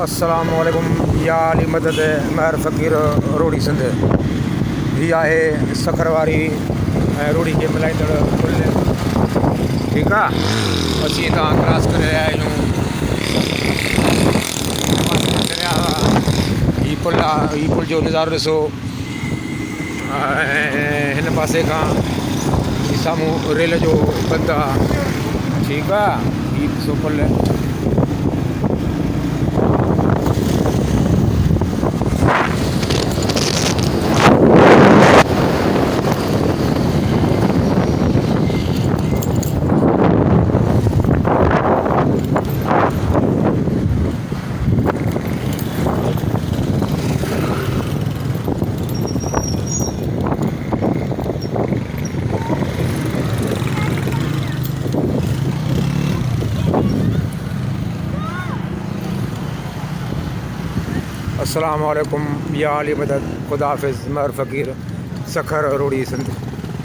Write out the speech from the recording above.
अस्सलामुअलैकुम या अली मदद महर फ़कीर रोड़ी सिंध ही आहे सखरवारी ऐं रोड़ी के मिलाईंदड़ पुल। ठीक आहे, असीं हितां क्रॉस करे रहिया आहियूं। ही पुल आहे, ही पुल जो नज़ारो ॾिसो। हिन पासे खां साम्हूं रेल जो बंदि आहे। ठीक आहे, ही ॾिसो पुल। अस्सलामुअलैकुम या अली मदद खुदा हाफिज़ महर फ़कीर सखर रोड़ी सिंध।